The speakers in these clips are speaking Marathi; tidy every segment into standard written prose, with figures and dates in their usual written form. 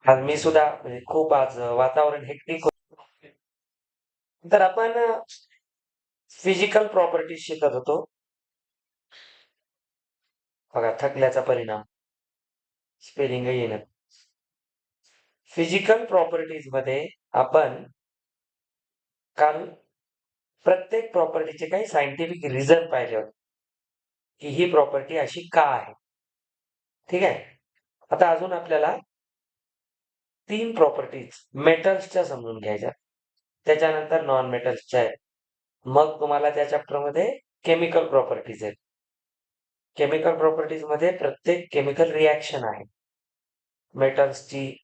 आज मी सुद्धा म्हणजे खूप आज वातावरण हेक्टिक होतं. तर आपण फिजिकल प्रॉपर्टीज शिकत होतो. बघा थकल्याचा परिणाम, स्पेलिंग येणं. फिजिकल प्रॉपर्टीज मध्ये आपण काल प्रत्येक प्रॉपर्टीचे काही सायंटिफिक रिझन पाहिले होते, की ही प्रॉपर्टी अशी का आहे. ठीक आहे. आता अजून आपल्याला 3 प्रॉपर्टीज मेटल्सच्या समजून घ्यायच्या. त्याच्यानंतर नॉन मेटल्सच्या आहेत. मग तुम्हाला त्या चॅप्टरमध्ये केमिकल प्रॉपर्टीज आहेत. केमिकल प्रॉपर्टीज मध्ये प्रत्येक केमिकल रिॲक्शन आहे. मेटल्सची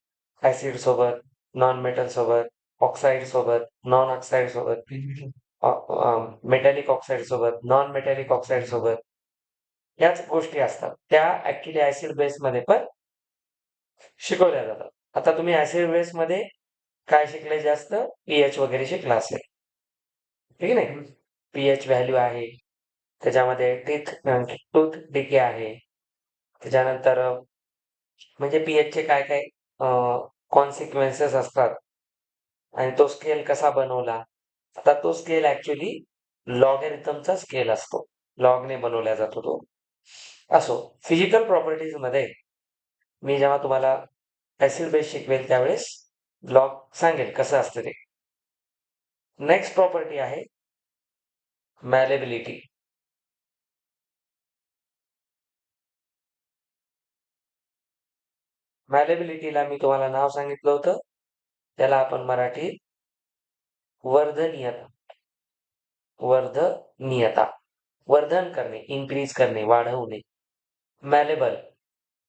ऍसिड सोबत, नॉन मेटल सोबत, ऑक्साईड सोबत, नॉन ऑक्साईड सोबत, मेटॅलिक ऑक्साईड सोबत, नॉन मेटॅलिक ऑक्साईड सोबत, याच गोष्टी असतात. त्या ऍक्च्युली ऍसिड बेस मध्ये पण शिकवल्या जातात. आता तुम्ही ऍसिड बेस मध्ये काय शिकले जास्त? पीएच वगैरे शिकला असेल. ठीक आहे ना? पीएच व्हॅल्यू आहे. त्याच्यामध्ये टूथ डिके आहे. त्याच्यानंतर म्हणजे पीएच चे काय काय कॉन्सिक्वेन्सेस असतात आणि तो स्केल कसा बनवला. आता तो स्केल ऍक्च्युली लॉगॅरिथमचा स्केल असतो. लॉगने बनवला जातो तो. असो, फिजिकल प्रॉपर्टीज मध्ये मी जेव्हा तुम्हाला ऍसिड बेस शिकवेल त्यावेळेस लॉग सांगेल कसं असतं ते. नेक्स्ट प्रॉपर्टी आहे मॅलेबिलिटी. मॅलेबिलिटीला मी तुम्हाला नाव सांगितलं होतं. त्याला आपण मराठीत वर्धनीयता, वर्धनीयता, वर्धन करणे, इन्क्रीज करणे, वाढवणे, मॅलेबल.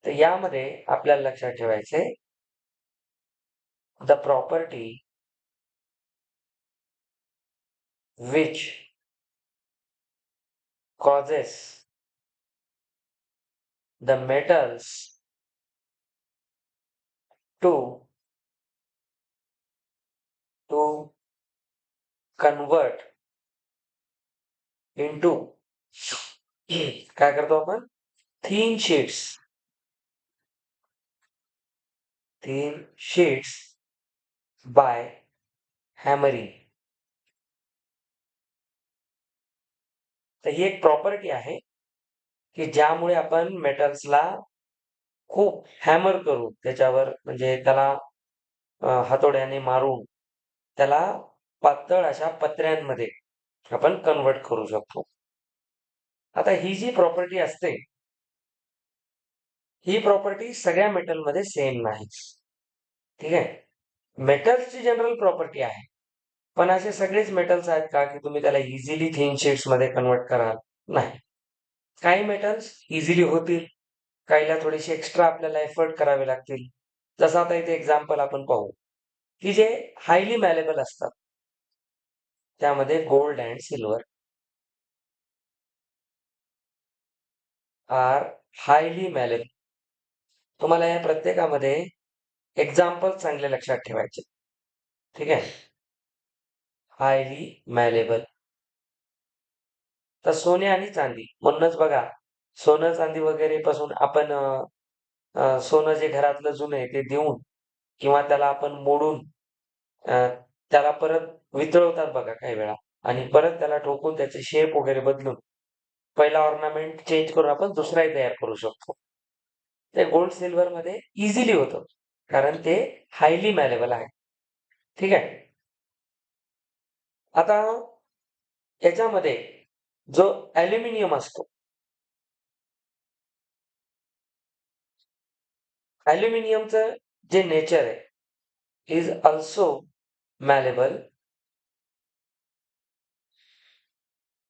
तर यामध्ये आपल्याला लक्षात ठेवायचे the property which causes the metals to convert into काय करतो आपण? thin sheets by hammering. तर ही एक प्रॉपर्टी आहे की ज्यामुळे आपण मेटल्सला खूप हॅमर करू, त्याच्यावर म्हणजे त्याला हातोड्याने मारून त्याला पातळ अशा पत्र्यांमध्ये आपण कन्वर्ट करू शकतो. आता ही जी प्रॉपर्टी असते, ही प्रॉपर्टी सगळ्या मेटलमध्ये सेम नाही. ठीक आहे. मेटल्सची जनरल प्रॉपर्टी आहे. पण असे सगळेच मेटल्स आहेत का की तुम्ही त्याला इझिली थिन शीट्स मध्ये कन्वर्ट कराल? नाही. काही मेटल्स इझिली होतील, काहीला थोडेसे एक्स्ट्रा आपल्याला एफर्ट करावे लागतील. जसं आता इथे एक्झाम्पल आपण पाहू की जे हायली मॅलेबल असतात त्यामध्ये gold and silver are highly malleable. तुम्हाला या प्रत्येकामध्ये एक्झाम्पल चांगले लक्षात ठेवायचे. ठीक आहे. Highly malleable. तर सोने आणि चांदी, म्हणूनच बघा सोनं चांदी वगैरे पासून आपण सोनं जे घरातलं जुनं आहे ते देऊन किंवा त्याला आपण मोडून त्याला परत वितळवतात बघा काही वेळा आणि परत त्याला ठोकून त्याचे शेप वगैरे बदलून पहिला ऑर्नामेंट चेंज करून आपण दुसराही तयार करू शकतो. ते गोल्ड सिल्वर मध्ये इझिली होतं कारण ते हायली मॅलेबल आहे. ठीक आहे. आता याच्यामध्ये जो ॲल्युमिनियम असतो, ॲल्युमिनियमचं जे नेचर आहे इज ऑल्सो मॅलेबल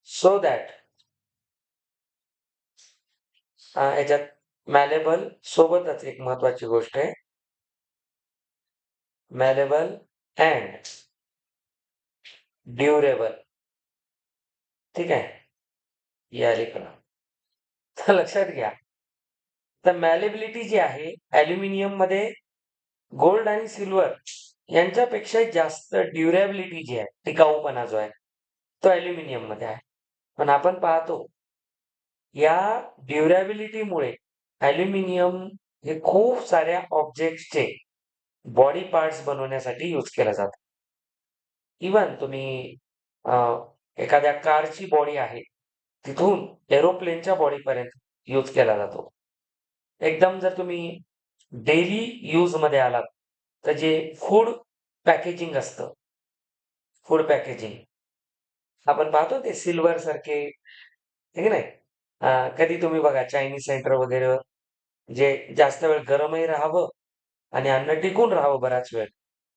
सो दॅट याच्यात मॅलेबल सोबतच एक महत्वाची गोष्ट आहे, मॅलेबल अँड ड्युरेबल. ठीक आहे. या लिखा. तर लक्षात घ्या, तर मॅलेबिलिटी जी आहे ॲल्युमिनियम मध्ये गोल्ड आणि सिल्वर यांच्यापेक्षा जास्त ड्युरेबिलिटी जी आहे, टिकाऊपणा जो आहे तो ॲल्युमिनियम मध्ये आहे. पण आपण पाहतो या ड्युरेबिलिटीमुळे ॲल्युमिनियम हे खूप साऱ्या ऑब्जेक्ट्सचे बॉडी पार्ट्स बनवण्यासाठी यूज केला जातो. इवन तुम्ही एखाद्या कारची बॉडी आहे, तिथून एरोप्लेनच्या बॉडीपर्यंत यूज केला जातो. एकदम जर तुम्ही डेली यूजमध्ये आलात, तर जे फूड पॅकेजिंग असतं, फूड पॅकेजिंग आपण पाहतो ते सिल्वर सारखे, हे की नाही? कधी तुम्ही बघा चायनीज सेंटर वगैरे जे जास्त वेळ गरमही राहावं आणि अन्न टिकून राहावं बराच वेळ,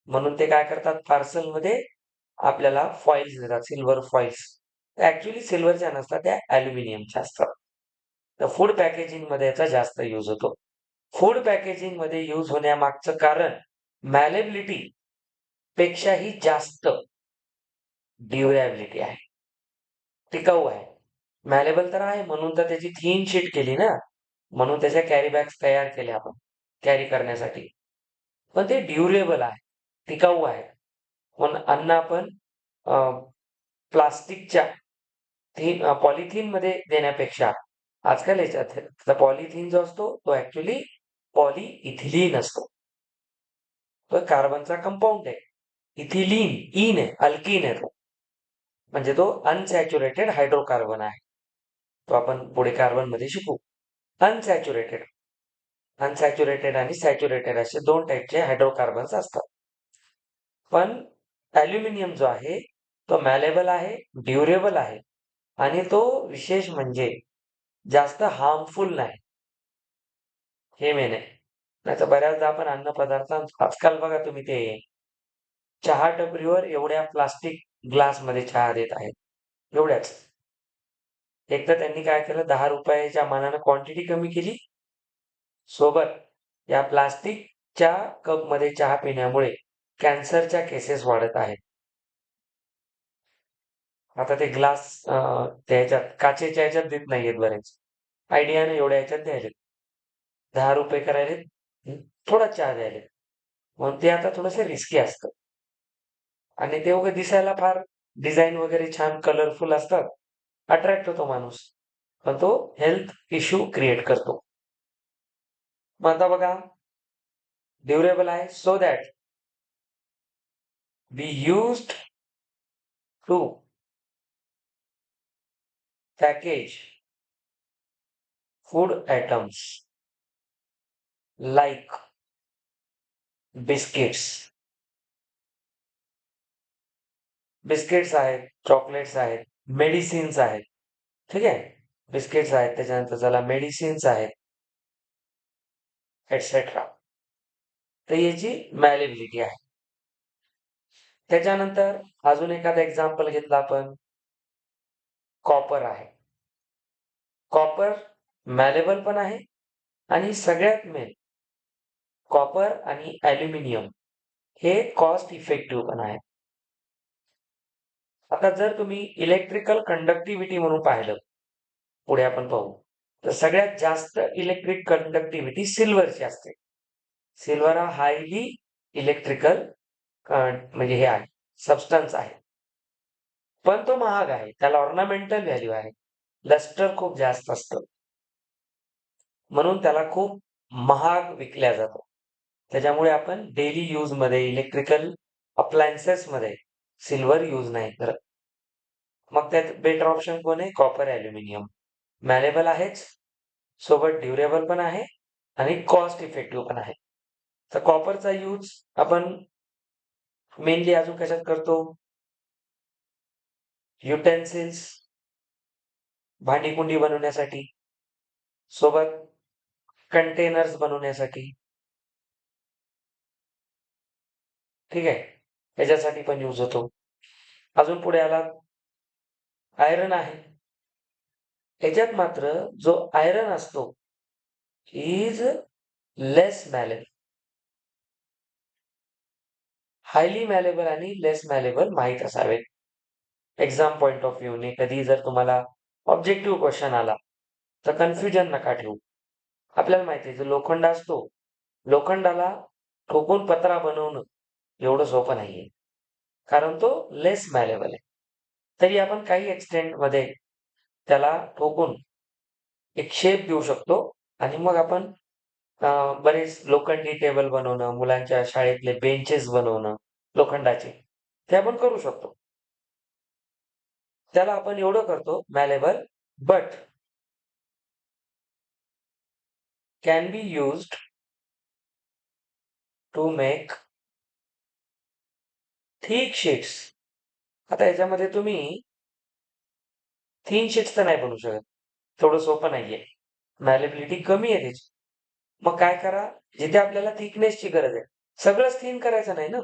म्हणून ते काय करतात पार्सलमध्ये आपल्याला फॉइल्स देतात, सिल्वर फॉइल्स. ऍक्च्युली सिल्वरच्या नसतात, त्या अॅल्युमिनियमच्या असतात. तर फूड पॅकेजिंग मध्ये याचा जास्त यूज होतो. फूड पॅकेजिंग मध्ये यूज होण्यामागचं कारण मॅलेबिलिटी पेक्षाही जास्त ड्युरेबिलिटी आहे, टिकाऊ आहे. मॅलेबल तर आहे म्हणून तर त्याची थीन शीट केली ना, म्हणून त्याच्या कॅरी बॅग्स तयार केल्या आपण कॅरी करण्यासाठी. पण ते ड्युरेबल आहे, टिकाऊ आहे. पण अन्न आपण प्लास्टिकच्या पॉलिथिन मध्ये देण्यापेक्षा आजकाल याच्यात पॉलिथिन जो असतो तो ऍक्च्युली पॉलिइथिलीन असतो. तो कार्बनचा कंपाऊंड आहे. इथिलीन इन आहे, अल्किन आहे तो, म्हणजे तो अनसॅच्युरेटेड हायड्रोकार्बन आहे. तो आपण पुढे कार्बन मध्ये शिकू. अनसॅच्युरेटेड अनसॅच्युरेटेड आणि सॅच्युरेटेड असे दोन टाईपचे हायड्रोकार्बन्स असतात. पण अॅल्युमिनियम जो आहे तो मॅलेबल आहे, ड्युरेबल आहे आणि तो विशेष म्हणजे जास्त हार्मफुल नाही. हे मेन आहे. नाहीतर बऱ्याचदा आपण अन्नपदार्थांत आजकाल बघा तुम्ही ते चहा टपरीवर एवढ्या प्लास्टिक ग्लासमध्ये चहा देत आहेत. एवढ्याच. एकदा त्यांनी काय केलं, 10 रुपयाच्या मानानं क्वांटिटी कमी केली. सोबत या प्लास्टिकच्या कपमध्ये चहा पिण्यामुळे कॅन्सरच्या केसेस वाढत आहेत. आता ते ग्लास त्या ह्याच्यात काचेच्या ह्याच्यात देत नाहीयेत बरेच. आयडियाने एवढ्या ह्याच्यात द्यायलेत. 10 रुपये करायलेत, थोडा चहा द्यायलेत. म्हणून ते आता थोडंसं रिस्की असतं. आणि ते उगा दिसायला फार डिझाईन वगैरे छान कलरफुल असतात. अट्रॅक्ट होतो माणूस. पण तो हेल्थ इश्यू क्रिएट करतो. मग आता बघा, ड्युरेबल आहे so that we used to package food items like biscuits. Biscuits आहेत, चॉकलेट्स आहेत, मेडिसिन्स आहेत. ठीक आहे? बिस्किट्स आहेत, त्याच्यानंतर त्याला मेडिसिन्स आहेत, एटसेट्रा. तर याची मॅलेबिलिटी आहे. त्याच्यानंतर अजून एखादा एक्झाम्पल घेतला आपण, कॉपर आहे. कॉपर मॅलेबल पण आहे आणि सगळ्यात मेन कॉपर आणि अॅल्युमिनियम हे कॉस्ट इफेक्टिव्ह पण आहे. आता जर तुम्ही इलेक्ट्रिकल कंडक्टिव्हिटी म्हणून पाहिलं, पुढे आपण पाहू, तर सगळ्यात जास्त इलेक्ट्रिक कंडक्टिव्हिटी सिल्वरची असते. सिल्वर हा हायली इलेक्ट्रिकल म्हणजे हे आहे, सबस्टन्स आहे. पण तो महाग आहे, त्याला ऑर्नामेंटल व्हॅल्यू आहे, लस्टर खूप जास्त असतं, म्हणून त्याला खूप महाग विकल्या जातो. त्याच्यामुळे आपण डेली यूज मध्ये इलेक्ट्रिकल अप्लायन्सेस मध्ये सिल्वर यूज नाही करत. मग त्यात बेटर ऑप्शन कोण आहे? Copper aluminium. मॅलेबल आहेच, सोबत ड्युरेबल पण आहे आणि कॉस्ट इफेक्टिव्ह पण आहे. तर कॉपरचा यूज आपण मेनली अजून कशात करतो? युटेन्सिल्स, भांडी-कुंडी बनवण्यासाठी, सोबत कंटेनर्स बनवण्यासाठी. ठीक आहे? त्याच्यासाठी पण यूज होतो. अजून पुढे आला, आयरन आहे. त्याच्यात मात्र जो आयरन असतो इज लेस मॅलेबल. हायली मॅलेबल आणि लेस मॅलेबल माहीत असावे. एक्झाम पॉइंट ऑफ व्ह्यूने कधी जर तुम्हाला ऑब्जेक्टिव्ह क्वेश्चन आला तर कन्फ्युजन नका ठेवू. आपल्याला माहिती आहे जो लोखंड असतो, लोखंडाला ठोकून पत्रा बनवणं एवढं सोपं नाहीये, कारण तो लेस मॅलेबल आहे. तरी आपण काही एक्सटेंट मध्ये त्याला ठोकून एक शेप देऊ शकतो आणि मग आपण बरेच लोखंडी टेबल बनवणं, मुलांच्या शाळेतले बेंचेस बनवणं लोखंडाचे, ते आपण करू शकतो. त्याला आपण एवढं करतो malleable but can be used to make thick sheets. आता याच्यामध्ये तुम्ही थिन शीट्स तर नाही बनवू शकत. तेवढं सोपं नाहीये. मॅलेबिलिटी कमी आहे त्याची. मग काय करा, जिथे आपल्याला थिकनेसची गरज आहे. सगळंच थिन करायचं नाही ना.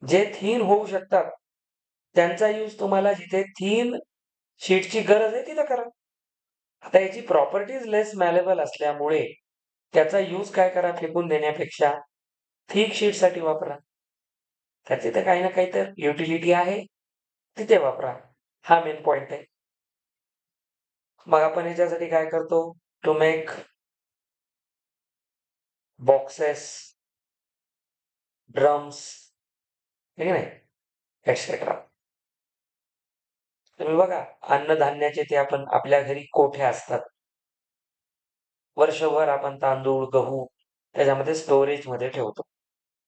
जे थिन होऊ शकतात, त्यांचा यूज तुम्हाला जिथे थिन शीटची गरज आहे तिथं करा. आता याची प्रॉपर्टीज लेस मॅलेबल असल्यामुळे त्याचा यूज काय करा फेकून देण्यापेक्षा थिक शीटसाठी वापरा. तर तिथे काही ना काही तर युटिलिटी आहे, तिथे वापरा. हा मेन पॉइंट आहे. मग आपण याच्यासाठी काय करतो, टू मेक बॉक्सेस, ड्रम्स, ठीक आहे नाही, एक्सेट्रा. तुम्ही बघा, अन्नधान्याचे ते आपण आपल्या घरी कोठ्या असतात. वर्षभर आपण तांदूळ, गहू त्याच्यामध्ये स्टोरेजमध्ये ठेवतो.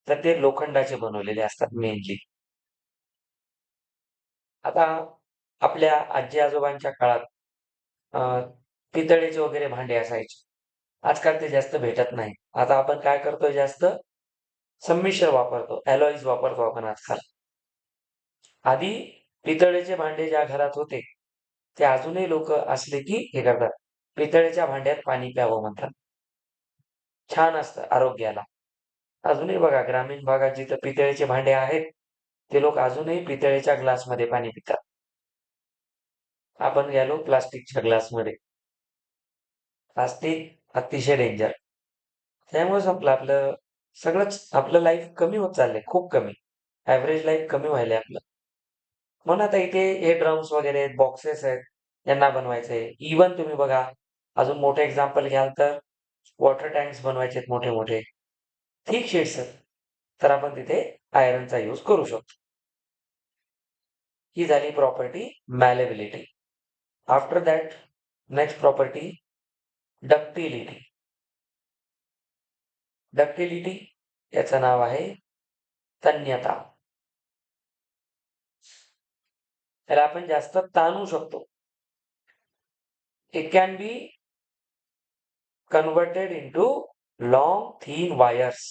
तर ते लोखंडाचे बनवलेले असतात मेनली. आता आपल्या आजी-आजोबांच्या काळात पितळेचे वगैरे भांडे असायचे. आजकाल ते जास्त भेटत नाही. आता आपण काय करतोय जास्त संमिश्र वापरतो, अॅलॉईज वापरतो आपण आजकाल. आधी पितळेचे भांडे ज्या घरात होते, ते अजूनही लोक असले की हे करतात. पितळेच्या भांड्यात पाणी प्यावं म्हणतात. छान असतं आरोग्याला. अजूनही बघा ग्रामीण भागात जिथं पितळेचे भांडे आहेत, ते लोक अजूनही पितळेच्या ग्लासमध्ये पाणी पितात. आपण गेलो प्लास्टिकच्या ग्लासमध्ये. प्लास्टिक अतिशय डेंजर. त्यामुळे संपलं आपलं सगळंच आपलं लाईफ कमी होत चाललंय, खूप कमी. ॲव्हरेज लाईफ कमी व्हायलंय आपलं. म्हणून आता इथे हे ड्रम्स वगैरे आहेत, बॉक्सेस आहेत, यांना बनवायचंय. इव्हन तुम्ही बघा, अजून मोठे एक्झाम्पल घ्याल तर वॉटर टँक्स बनवायचे आहेत मोठे-मोठे. थिक शीट्स आहेत. तर आपण तिथे आयर्नचा यूज करू शकतो. ही झाली property malleability. After that next property ductility. Ductility याचं नाव आहे तन्यता. त्याला आपण जास्त ताणू शकतो. It can be converted into long thin wires.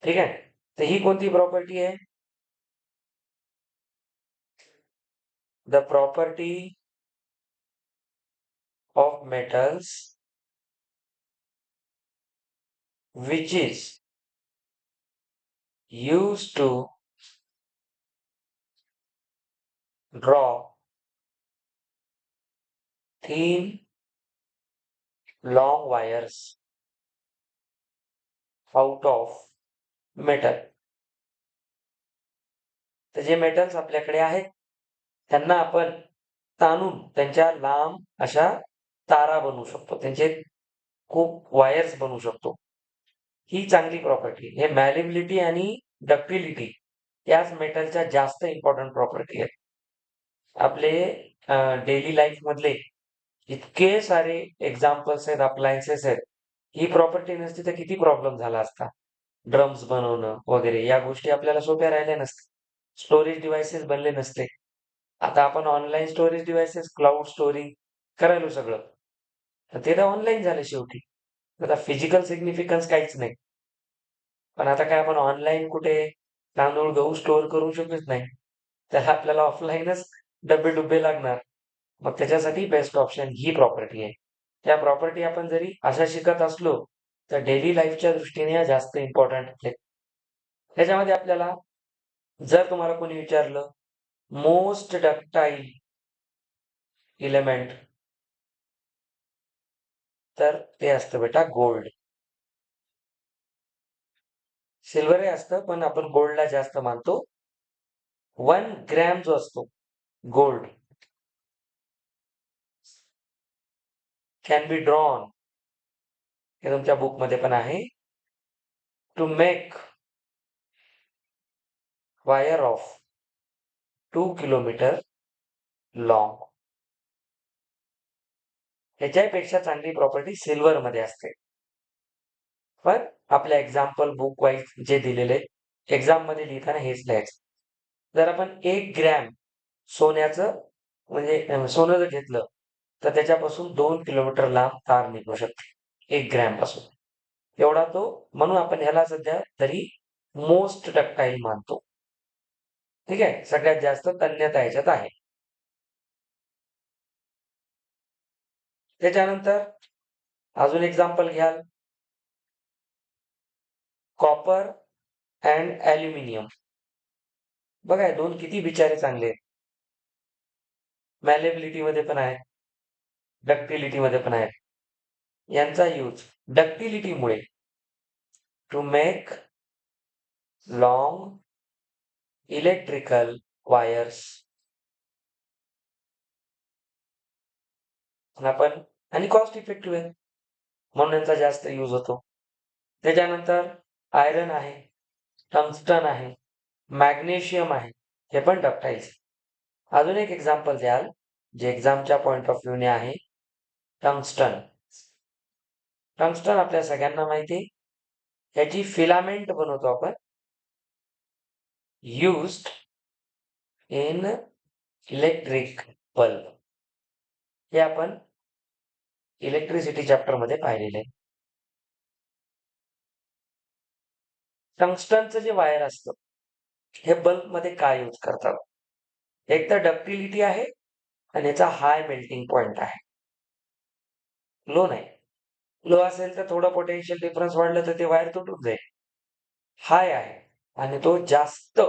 ठीक आहे. तर ही कोणती प्रॉपर्टी आहे? The property of metals which is used to draw thin long wires out of metal. तर जे मेटल्स आपल्याकडे आहेत त्यांना आपण ताणून त्यांच्या लांब अशा तारा बनवू शकतो. त्यांचे खूप वायर्स बनवू शकतो. ही चांगली प्रॉपर्टी. हे मॅलेबिलिटी आणि डक्टिलिटी याच मेटलच्या जास्त इम्पॉर्टंट प्रॉपर्टी आहेत. आपले डेली लाईफ मधले इतके सारे एक्झाम्पल्स आहेत, अप्लायन्सेस आहेत. ही प्रॉपर्टी नसती तर किती प्रॉब्लेम झाला असता. ड्रम्स बनवणं वगैरे या गोष्टी आपल्याला सोप्या राहिल्या नसत्या. स्टोरेज डिव्हाइसेस बनले नसते. आता आपण online storage devices, cloud storing करायलो सगळं. तर ते तर ऑनलाईन झालं शेवटी. आता फिजिकल सिग्निफिकन्स काहीच नाही. पण आता काय आपण ऑनलाईन कुठे तांदूळ, गहू स्टोअर करू शकत नाही. त्याला आपल्याला ऑफलाईनच डब्बे-डुब्बे लागणार. मग त्याच्यासाठी बेस्ट ऑप्शन ही प्रॉपर्टी आहे. त्या प्रॉपर्टी आपण जरी अशा शिकत असलो, तर डेली लाईफच्या दृष्टीने या जास्त इम्पॉर्टंट आहेत. त्याच्यामध्ये आपल्याला जर तुम्हाला कोणी विचारलं, मोस्ट डक्टाईल इलेमेंट, तर ते असतं बेटा गोल्ड. सिल्वरही असतं, पण आपण गोल्डला जास्त मानतो. 1 ग्रॅम जो असतो गोल्ड कॅन बी ड्रॉन, हे तुमच्या बुकमध्ये पण आहे, to make wire of 2 kilometre long. ह्याच्यापेक्षा चांगली प्रॉपर्टी सिल्वर मध्ये असते. पण आपल्या एक्झाम्पल बुक वाईज जे दिलेले एक्झाम मध्ये लिहिताना हेच लिहायचं. जर आपण 1 ग्रॅम सोन्याचं म्हणजे सोनं जर घेतलं तर त्याच्यापासून 2 किलोमीटर लांब तार निघू शकते 1 ग्रॅम पासून. एवढा तो, म्हणून आपण ह्याला सध्या तरी मोस्ट डक्टाईल मानतो. ठीक आहे, सगळ्यात जास्त तन्यता याच्यात आहे. त्याच्यानंतर अजून एक्झाम्पल घ्याल, कॉपर अँड ॲल्युमिनियम. बघा हे दोन किती बिचारे चांगले आहेत. मॅलेबिलिटी मध्ये पण आहेत, डक्टिलिटी मध्ये पण आहेत. यांचा यूज डक्टिलिटीमुळे to make long electrical wires. आपण आणि कॉस्ट इफेक्टिव्ह आहे म्हणून यांचा जास्त यूज होतो. त्याच्यानंतर आयरन आहे, टंगस्टन आहे, मॅग्नेशियम आहे, हे पण डक्टाईल्स. अजून एक एक्झाम्पल द्याल जे एक्झामच्या पॉइंट ऑफ व्ह्यूने आहे, टंगस्टन. टंगस्टन आपल्या सगळ्यांना माहिती आहे, याची फिलामेंट बनवतो आपण, युज्ड इन इलेक्ट्रिक बल्ब. हे आपण इलेक्ट्रिसिटी चॅप्टर मध्ये पाहिलेले आहे. टंगस्टनचं जे वायर असतं हे बल्ब मध्ये काय यूज करतात? एक तर डक्टिलिटी आहे आणि याचा हाय मेल्टिंग पॉइंट आहे. लो नाही, लो असेल तर थोडं पोटेन्शियल डिफरन्स वाढलं तर ते वायर तुटून जाईल. हाय आहे आणि तो जास्त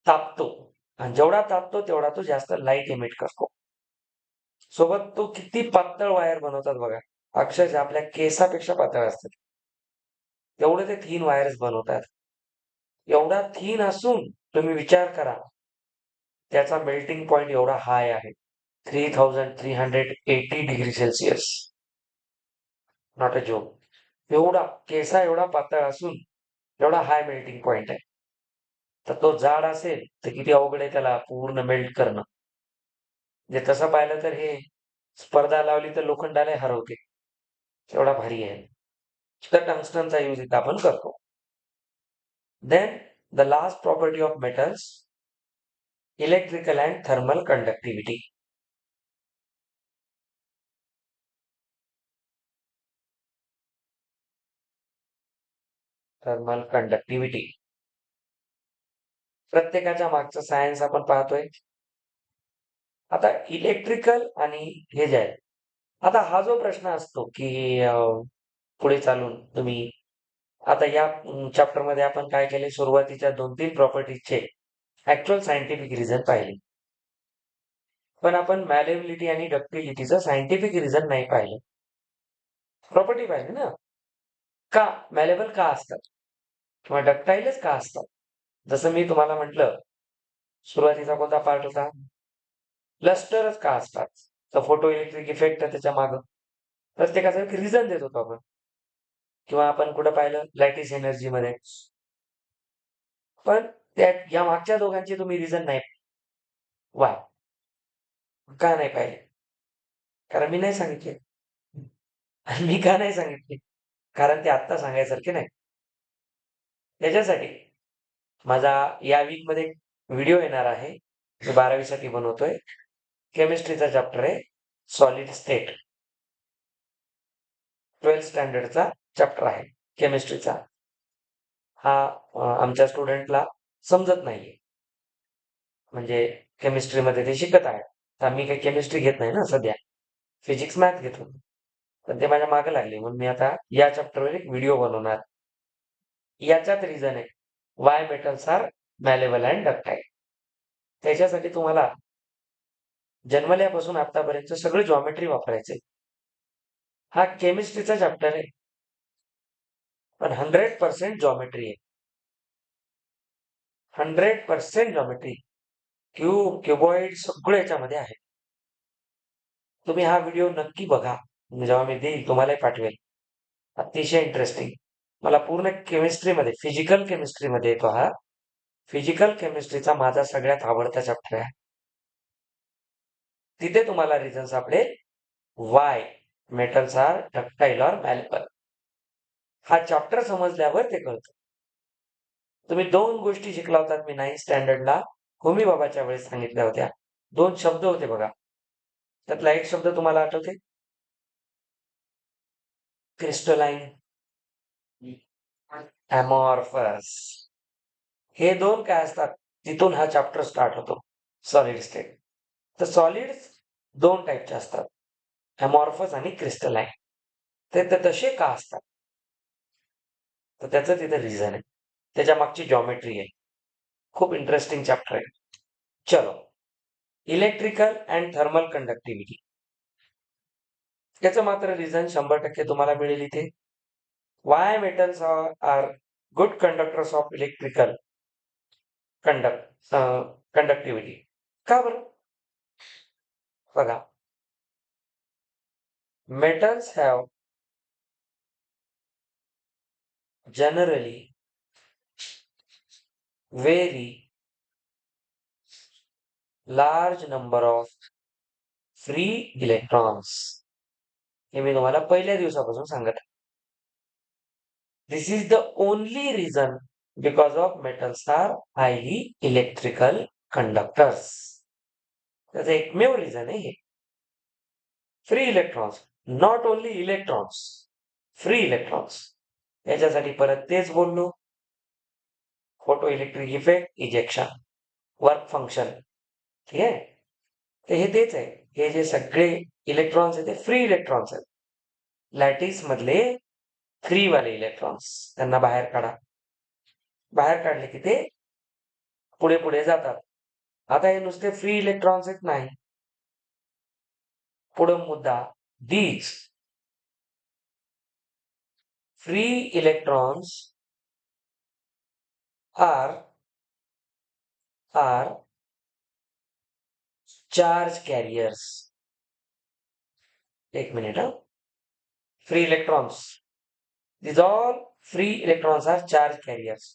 तापतो, आणि जेवढा तापतो तेवढा तो जास्त लाईट इमिट करतो. सोबत तो किती पातळ वायर बनवतात बघा, अक्षरशः आपल्या केसापेक्षा पातळ असतात तेवढे ते थीन वायर्स बनवतात. एवढा थीन असून तुम्ही विचार करा त्याचा मेल्टिंग पॉइंट एवढा हाय आहे, 3380 degree Celsius. Not a joke. एवढा केसा एवढा पातळ असून एवढा हाय मेल्टिंग पॉइंट आहे. तर तो जाड असेल तर किती अवघड आहे त्याला पूर्ण मेल्ट करणं. म्हणजे तसं पाहिलं तर हे स्पर्धा लावली तर लोखंडाला हरवते, एवढा भारी आहे. तर टंगस्टनचा यूज इथं आपण करतो. Then the last property of metals, electrical and thermal conductivity. Thermal conductivity प्रत्येकाच्या मागचं सायन्स आपण पाहतोय. आता इलेक्ट्रिकल आणि हे जे आहे, आता हा जो प्रश्न असतो की पुढे चालून तुम्ही आता या चॅप्टर मध्ये आपण काय केले, सुरुवातीच्या 2-3 प्रॉपर्टीजचे ऍक्च्युअल सायंटिफिक रिझन पाहिले, पण आपण मॅलेबिलिटी आणि डक्टिलिटीचं सायंटिफिक रिझन नाही पाहिलं. प्रॉपर्टी पाहिजे ना, का मॅलेबल का असतात किंवा डक्टाईलच का असतात. जसं मी तुम्हाला म्हटलं सुरुवातीचा कोणता पार्ट होता, लस्टरच का असतात, तर फोटो इलेक्ट्रिक इफेक्ट त्याच्या मागं प्रत्येकाचं एक रिझन देत होतो आपण, किंवा आपण कुठं पाहिलं लॅटिस एनर्जी मध्ये. पण त्या या मागच्या दोघांचे तुम्ही रिझन नाही, वाय का नाही पाहिले? कारण मी नाही सांगितले. आणि मी का नाही सांगितले? कारण ते आत्ता सांगायसारखे नाही. त्याच्यासाठी माझा या वीक मध्ये व्हिडिओ येणार आहे, मी 12वी साठी बनवतोय. केमिस्ट्रीचा चॅप्टर आहे, सॉलिड स्टेट. 12th स्टँडर्डचा चॅप्टर आहे केमिस्ट्रीचा. हा आमच्या स्टुडंटला समजत नाहीये, म्हणजे केमिस्ट्रीमध्ये ते शिकत आहे. तर मी काही केमिस्ट्री घेत नाही ना सध्या, फिजिक्स मॅथ घेतो. पण ते माझ्या मागे लागले, म्हणून मी आता या चॅप्टरवर एक व्हिडिओ बनवणार. याच्यात रिझन आहे why metals are malleable and ductile. त्याच्यासाठी तुम्हाला जन्मल्यापासून आतापर्यंत सगळं जॉमेट्री वापरायचंय. हा केमिस्ट्रीचा चॅप्टर आहे, पण 100% जॉमेट्री आहे. 100% जॉमेट्री, क्यूब, क्युबॉइड सगळं याच्यामध्ये आहे. तुम्ही हा व्हिडिओ नक्की बघा, जेव्हा मी देईल तुम्हालाही पाठवेल. अतिशय इंटरेस्टिंग. मला पूर्ण केमिस्ट्रीमध्ये, फिजिकल केमिस्ट्रीमध्ये येतो हा. फिजिकल केमिस्ट्रीचा माझा सगळ्यात आवडता चॅप्टर आहे. तिथे तुम्हाला रिझन सापडेल why metals are ductile or malleable. हा चॅप्टर समजल्यावर ते कळतं. तुम्ही 2 गोष्टी शिकला होतात मी 9th स्टँडर्डला होमी बाबाच्या वेळेस सांगितल्या होत्या. 2 शब्द होते बघा. त्यातला एक शब्द तुम्हाला आठवते? Crystalline, amorphous. हे 2 काय असतात? तिथून हा चॅप्टर स्टार्ट होतो. Solid state. तर सॉलिड्स 2 टाइपचे असतात. अमॉर्फस आणि क्रिस्टलाइन. ते तसे का असतात? तर त्याचं तिथे रिझन आहे. त्याच्या मागची जॉमेट्री आहे. खूप इंटरेस्टिंग चॅप्टर आहे. चलो. Electrical and thermal conductivity. याचं मात्र रिझन 100% तुम्हाला मिळेल इथे. Why metals are good conductors of electrical conductivity? का बरं? बघा. Metals have generally very large number of free electrons. हे मी तुम्हाला पहिल्या दिवसापासून सांगत आहे. This is the only reason because of metals are highly electrical conductors. त्याचं एकमेव रिझन आहे हे. Free electrons, not only electrons, free electrons. याच्यासाठी परत तेच बोललो. Photo electric effect, ejection, work function. ठीक आहे. तर हे तेच आहे. हे जे सगळे इलेक्ट्रॉन्स आहेत ते फ्री इलेक्ट्रॉन्स आहेत. लॅटिस मधले फ्री वाले इलेक्ट्रॉन्स त्यांना बाहेर काढा. बाहेर काढले की ते पुढे पुढे जातात. आता हे नुसते फ्री इलेक्ट्रॉन्स आहेत नाही. पुढे मुद्दा, these free electrons are charge carriers. एक minute. Free electrons, these all free electrons are charge carriers.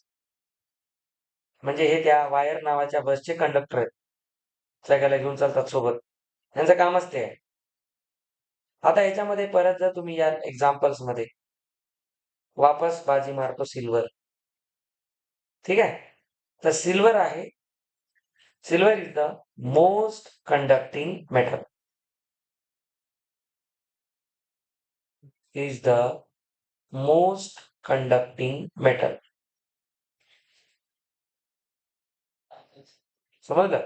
म्हणजे हे त्या वायर नावाच्या बसचे कंडक्टर आहेत. सगळ्याला घेऊन चालतात सोबत. यांचं कामच ते आहे. आता याच्यामध्ये परत जर तुम्ही या एक्झाम्पल्स मध्ये वापस बाजी मारतो सिल्वर. ठीक आहे. तर सिल्वर आहे. Silver is the most conducting metal. is the most conducting metal. समजलं?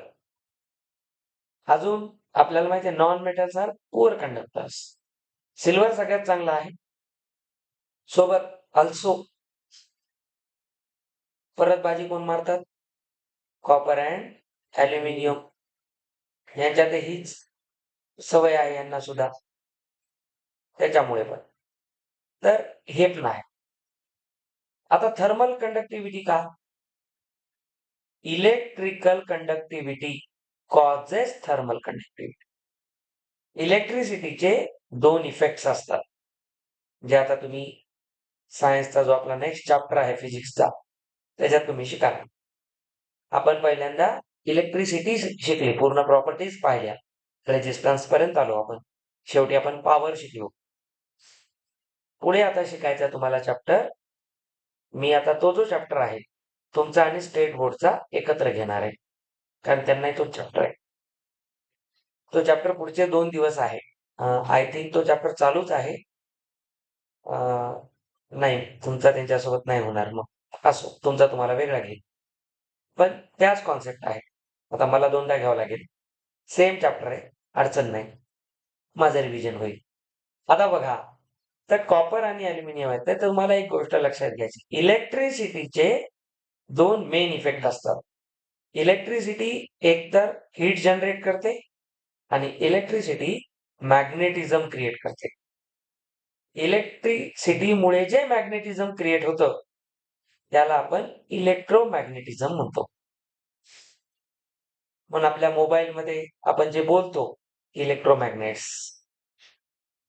अजून आपल्याला माहिती आहे non metals are poor conductors. Silver सगळ्यात चांगला आहे. सोबत अल्सो परत बाजी कोण मारतात? Copper and aluminium. यांच्यात हीच सवय आहे यांना सुद्धा. त्याच्यामुळे पण. तर हे पण आहे. आता थर्मल कंडक्टिव्हिटी का? Electrical conductivity causes thermal conductivity. इलेक्ट्रिसिटीचे 2 इफेक्ट्स असतात. जे आता तुम्ही सायन्सचा जो आपला नेक्स्ट चॅप्टर आहे फिजिक्सचा त्याच्यात तुम्ही शिकाल. आपण पहिल्यांदा इलेक्ट्रिसिटी शिकली, पूर्ण प्रॉपर्टीज पाहिल्या, रेजिस्टन्स पर्यंत आलो आपण. शेवटी आपण पॉवर शिकलो. पुढे आता शिकायचा तुम्हाला चॅप्टर. मी आता तो जो चॅप्टर आहे तुमचा आणि स्टेट बोर्डचा एकत्र घेणार आहे, कारण त्यांनाही तोच चॅप्टर आहे. तो चॅप्टर पुढचे 2 दिवस आहे. आय थिंक तो चॅप्टर चालूच आहे. नाही, तुमचा त्यांच्यासोबत नाही होणार. मग असो, तुमचा तुम्हाला वेगळा घेईल. पण त्याच कॉन्सेप्ट आहे. आता मला 2दा घ्यावं लागेल. सेम चॅप्टर आहे, अडचण नाही. माझं रिव्हिजन होईल. आता बघा, तर कॉपर आणि ॲल्युमिनियम आहे. तर तुम्हाला एक गोष्ट लक्षात घ्यायची. इलेक्ट्रिसिटीचे 2 मेन इफेक्ट असतात. इलेक्ट्रिसिटी एकतर हीट जनरेट करते आणि इलेक्ट्रिसिटी मॅग्नेटिझम क्रिएट करते. इलेक्ट्रिसिटीमुळे जे मॅग्नेटिझम क्रिएट होतं त्याला आपण इलेक्ट्रोमॅग्नेटिझम म्हणतो. म्हणून आपल्या मोबाईलमध्ये आपण जे बोलतो इलेक्ट्रोमॅग्नेट्स.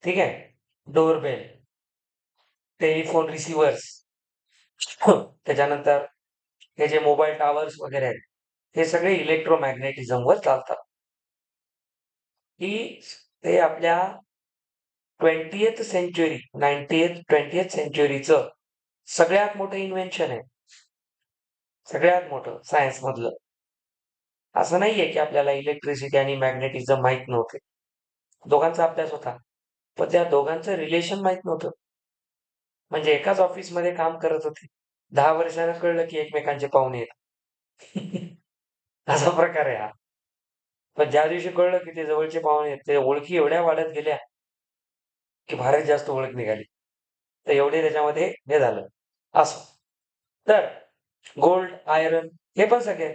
ठीक आहे. डोरबेल, टेलिफोन रिसिव्हर्स, त्याच्यानंतर हे जे मोबाईल टॉवर्स वगैरे आहेत हे सगळे इलेक्ट्रोमॅग्नेटिझमवर चालतात. ही ते आपल्या 20th सेंचुरी 20th सेंचुरीचं सगळ्यात मोठं इन्व्हेन्शन आहे, सगळ्यात मोठं सायन्स मधलं. असं नाहीये की आपल्याला इलेक्ट्रिसिटी आणि मॅग्नेटिझम माहित नव्हते. दोघांचा अभ्यास होता, पण त्या दोघांचं रिलेशन माहित नव्हतं. म्हणजे एकाच ऑफिसमध्ये काम करत होते, 10 वर्षानं कळलं की एकमेकांचे पाहुणे आहेत. असा प्रकार आहे हा. पण ज्या दिवशी कळलं की ते जवळचे पाहुणे आहेत, ते ओळखी एवढ्या वाढत गेल्या की फारच जास्त ओळख निघाली. तर एवढे त्याच्यामध्ये हे झालं. असं. तर गोल्ड, आयरन हे पण सगळे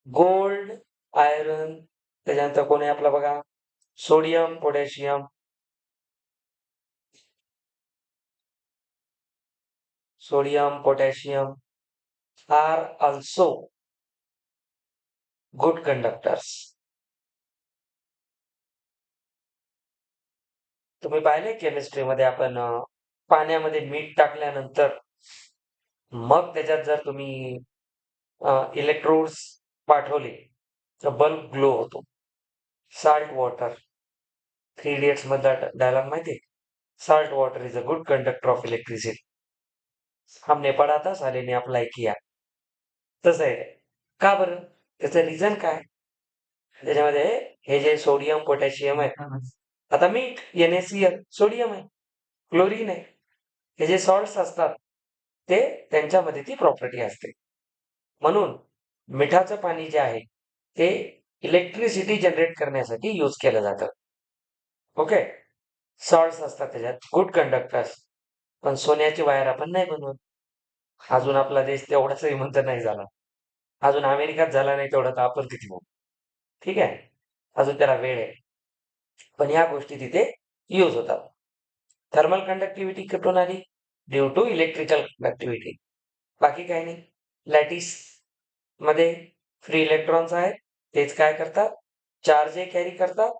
गोल्ड, आयरन, त्याच्यानंतर कोणी आपला बघा sodium, potassium, potassium are also good conductors. तुम्ही पाहिले केमिस्ट्रीमध्ये आपण पाण्यामध्ये मीठ टाकल्यानंतर मग त्याच्यात जर तुम्ही इलेक्ट्रोड्स पाठवले तर बल्ब ग्लो होतो. साल्ट वॉटर, 3 इडियट्स मधला डायलॉग माहिती? Salt water is a good conductor of electricity. हमने पढ़ा था, साले ने अप्लाई किया. तसं आहे. का बरं? त्याचं रिझन काय? त्याच्यामध्ये हे जे सोडियम, पोटॅशियम आहे. आता मीठ NaCl सोडियम आहे, क्लोरीन आहे. हे जे सॉल्ट्स असतात ते त्यांच्यामध्ये ती प्रॉपर्टी असते. म्हणून मिठाचं पाणी जे आहे ते इलेक्ट्रिसिटी जनरेट करण्यासाठी यूज केलं जातं. ओके. सॉल्ट्स असतात त्याच्यात, गुड कंडक्टर्स. पण सोन्याची वायर आपण नाही बनवत. अजून आपला देश तेवढा श्रीमंत नाही झाला. अजून अमेरिकात झाला नाही तेवढा, तर आपण किती बनवू? ठीक आहे. अजून त्याला वेळ आहे. पण या गोष्टी तिथे यूज होतात. थर्मल कंडक्टिव्हिटी कुठून आली? Due to electrical conductivity. बाकी काही नाही. लॅटिस मध्ये फ्री इलेक्ट्रॉन्स आहेत, तेच काय करतात? चार्ज कॅरी करतात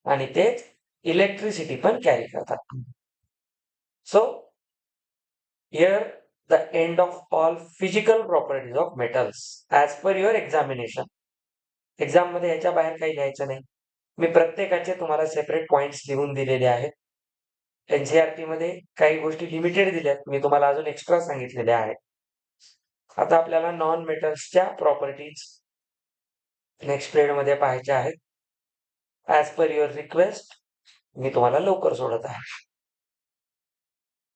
आणि तेच इलेक्ट्रिसिटी पण कॅरी करतात. So here the end of all physical properties of metals as per your examination. Exam मध्ये याच्या बाहेर काही लिहायचं नाही. मी प्रत्येकाचे तुम्हाला सेपरेट पॉइंट्स लिहून दिलेले आहेत. NCERT मध्ये काही गोष्टी लिमिटेड दिल्यात, मी तुम्हाला अजून एक्स्ट्रा सांगितलेल्या आहेत. आता आपल्याला नॉन मेटल्सच्या प्रॉपर्टीज नेक्स्ट पिरियड मध्ये पाहायच्या आहेत. ॲज पर युअर रिक्वेस्ट मी तुम्हाला लवकर सोडत आहे.